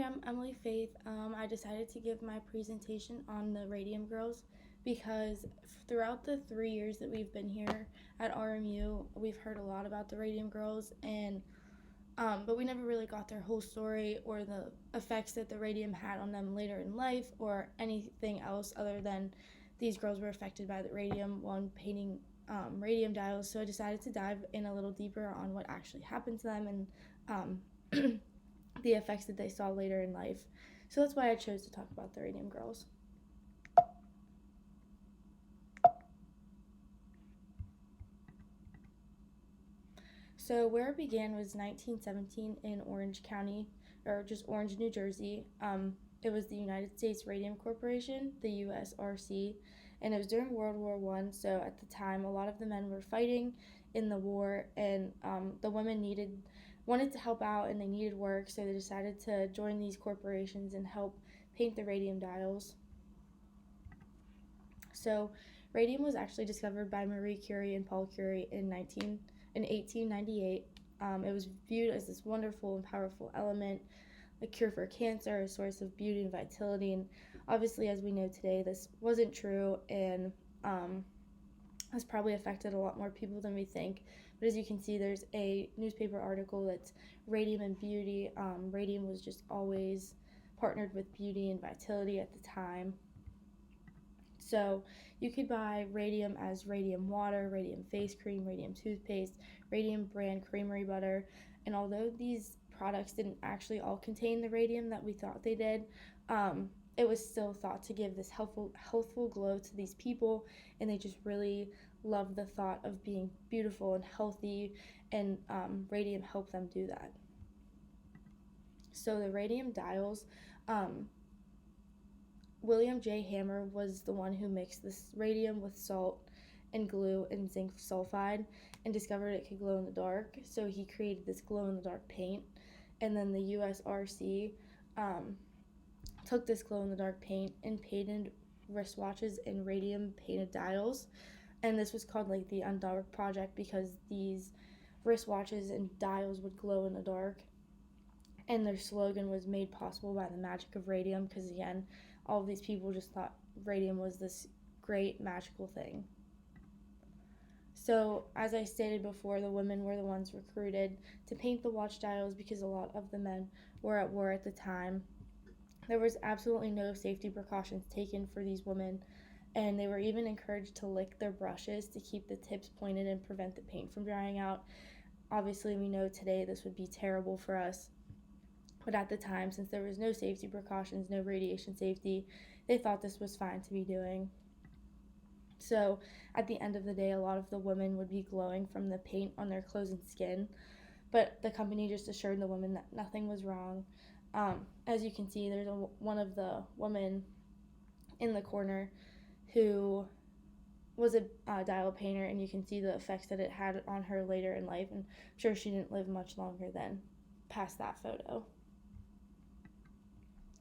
I'm Emily Faith. I decided to give my presentation on the Radium Girls because throughout the 3 years that we've been here at RMU, we've heard a lot about the Radium Girls, and but we never really got their whole story or the effects that the radium had on them later in life or anything else other than these girls were affected by the radium while painting radium dials. So I decided to dive in a little deeper on what actually happened to them and the effects that they saw later in life. So that's why I chose to talk about the Radium Girls. So where it began was 1917 in Orange County, or just Orange, New Jersey. It was the United States Radium Corporation, the USRC, and it was during World War I. So at the time, a lot of the men were fighting in the war, and the women wanted to help out, and they needed work, so they decided to join these corporations and help paint the radium dials. So radium was actually discovered by Marie Curie and Paul Curie in 1898. It was viewed as this wonderful and powerful element, a cure for cancer, a source of beauty and vitality. And obviously, as we know today, this wasn't true and has probably affected a lot more people than we think. But as you can see, there's a newspaper article that's radium and beauty. Radium was just always partnered with beauty and vitality at the time. So you could buy radium as radium water, radium face cream, radium toothpaste, radium brand creamery butter. And although these products didn't actually all contain the radium that we thought they did, it was still thought to give this healthful glow to these people, and they just really loved the thought of being beautiful and healthy, and radium helped them do that. So the radium dials, William J. Hammer was the one who mixed this radium with salt and glue and zinc sulfide and discovered it could glow in the dark. So he created this glow in the dark paint. And then the USRC took this glow in the dark paint and painted wristwatches in radium painted dials. And this was called like the Undark Project because these wristwatches and dials would glow in the dark. And their slogan was made possible by the magic of radium because, again, all of these people just thought radium was this great magical thing. So, as I stated before, the women were the ones recruited to paint the watch dials because a lot of the men were at war at the time. There was absolutely no safety precautions taken for these women, and they were even encouraged to lick their brushes to keep the tips pointed and prevent the paint from drying out. Obviously, we know today this would be terrible for us. But at the time, since there was no safety precautions, no radiation safety, they thought this was fine to be doing. So at the end of the day, a lot of the women would be glowing from the paint on their clothes and skin, but the company just assured the women that nothing was wrong. As you can see, there's one of the women in the corner who was a dial painter, and you can see the effects that it had on her later in life, and I'm sure she didn't live much longer than past that photo.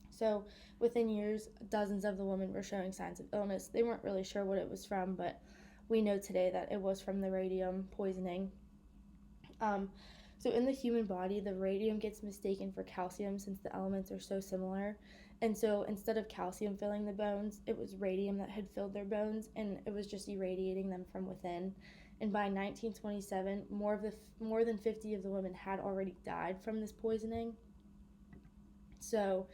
So within years, dozens of the women were showing signs of illness. They weren't really sure what it was from, but we know today that it was from the radium poisoning. So in the human body, the radium gets mistaken for calcium since the elements are so similar. And so instead of calcium filling the bones, it was radium that had filled their bones, and it was just irradiating them from within. And by 1927, more than 50 of the women had already died from this poisoning. So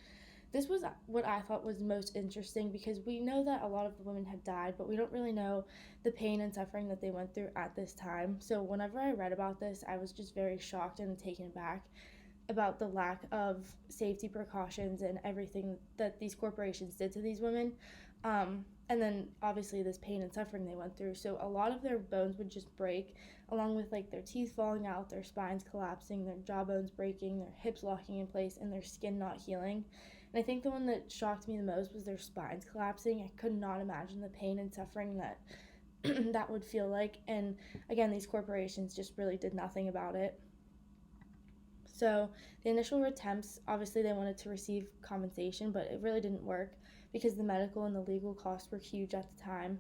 this was what I thought was most interesting because we know that a lot of the women had died, but we don't really know the pain and suffering that they went through at this time. So whenever I read about this, I was just very shocked and taken aback about the lack of safety precautions and everything that these corporations did to these women. And then obviously this pain and suffering they went through. So a lot of their bones would just break, along with like their teeth falling out, their spines collapsing, their jawbones breaking, their hips locking in place, and their skin not healing. And I think the one that shocked me the most was their spines collapsing. I could not imagine the pain and suffering that that would feel like. And again, these corporations just really did nothing about it. So the initial attempts, obviously they wanted to receive compensation, but it really didn't work because the medical and the legal costs were huge at the time.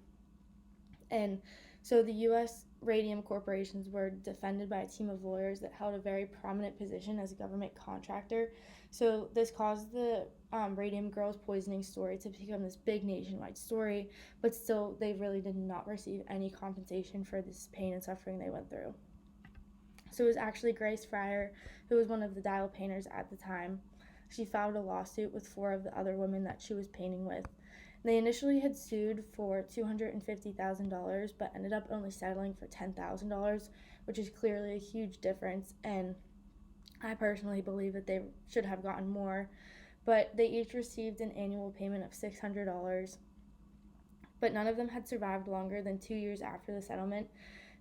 And so the U.S. Radium corporations were defended by a team of lawyers that held a very prominent position as a government contractor. So this caused the Radium Girls poisoning story to become this big nationwide story, but still they really did not receive any compensation for this pain and suffering they went through. So it was actually Grace Fryer, who was one of the dial painters at the time. She filed a lawsuit with 4 of the other women that she was painting with. They initially had sued for $250,000, but ended up only settling for $10,000, which is clearly a huge difference, and I personally believe that they should have gotten more. But they each received an annual payment of $600, but none of them had survived longer than 2 years after the settlement.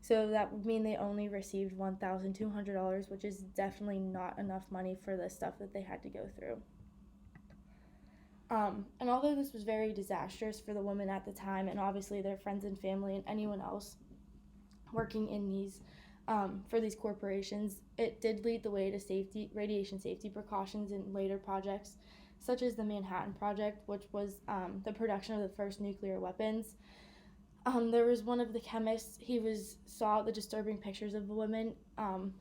So that would mean they only received $1,200, which is definitely not enough money for the stuff that they had to go through. And although this was very disastrous for the women at the time, and obviously their friends and family and anyone else working in these for these corporations, it did lead the way to radiation safety precautions in later projects, such as the Manhattan Project, which was the production of the first nuclear weapons. There was one of the chemists, saw the disturbing pictures of the women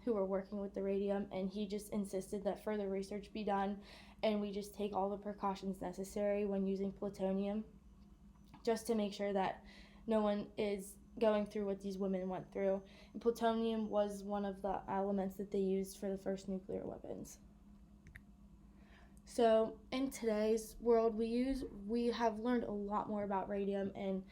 who were working with the radium, and he just insisted that further research be done, and we just take all the precautions necessary when using plutonium, just to make sure that no one is going through what these women went through. And plutonium was one of the elements that they used for the first nuclear weapons. So in today's world, we have learned a lot more about radium and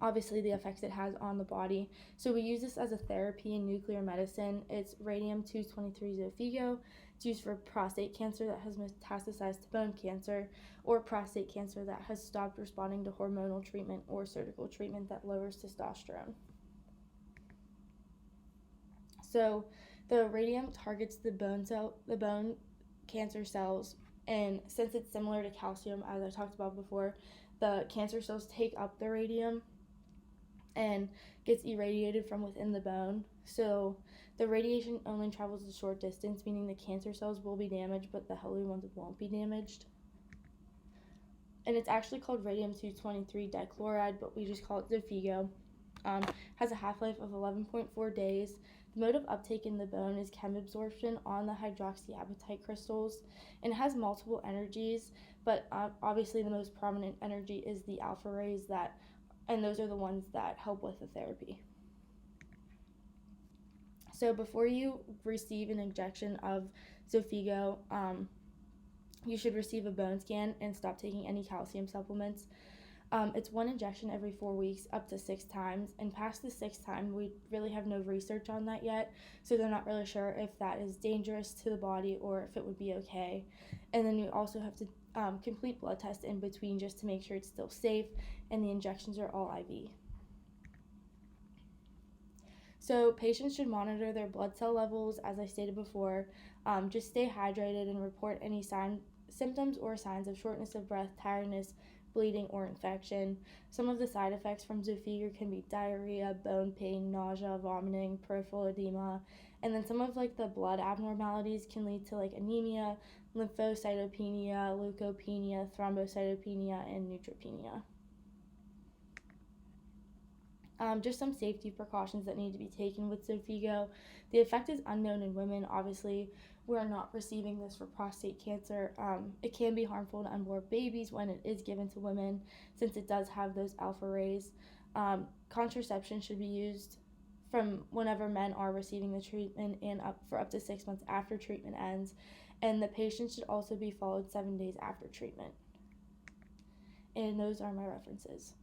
obviously the effects it has on the body. So we use this as a therapy in nuclear medicine. It's radium-223 Xofigo. It's used for prostate cancer that has metastasized to bone cancer, or prostate cancer that has stopped responding to hormonal treatment or surgical treatment that lowers testosterone. So the radium targets the bone cancer cells, and since it's similar to calcium, as I talked about before, the cancer cells take up the radium and gets irradiated from within the bone. So the radiation only travels a short distance, meaning the cancer cells will be damaged, but the healthy ones won't be damaged. And it's actually called radium-223 dichloride, but we just call it Xofigo. Has a half-life of 11.4 days. The mode of uptake in the bone is chemabsorption on the hydroxyapatite crystals, and it has multiple energies, but obviously the most prominent energy is the alpha rays, and those are the ones that help with the therapy. So before you receive an injection of Xofigo, you should receive a bone scan and stop taking any calcium supplements. It's 1 injection every 4 weeks, up to 6 times, and past the 6th time, we really have no research on that yet, so they're not really sure if that is dangerous to the body or if it would be okay. And then you also have to complete blood tests in between just to make sure it's still safe, and the injections are all IV. So patients should monitor their blood cell levels, as I stated before. Just stay hydrated and report any symptoms or signs of shortness of breath, tiredness, bleeding, or infection. Some of the side effects from Xofigo can be diarrhea, bone pain, nausea, vomiting, peripheral edema, and then some of the blood abnormalities can lead to anemia, lymphocytopenia, leukopenia, thrombocytopenia, and neutropenia. Just some safety precautions that need to be taken with Xofigo. The effect is unknown in women. Obviously, we're not receiving this for prostate cancer. It can be harmful to unborn babies when it is given to women, since it does have those alpha rays. Contraception should be used from whenever men are receiving the treatment and up to 6 months after treatment ends. And the patient should also be followed 7 days after treatment. And those are my references.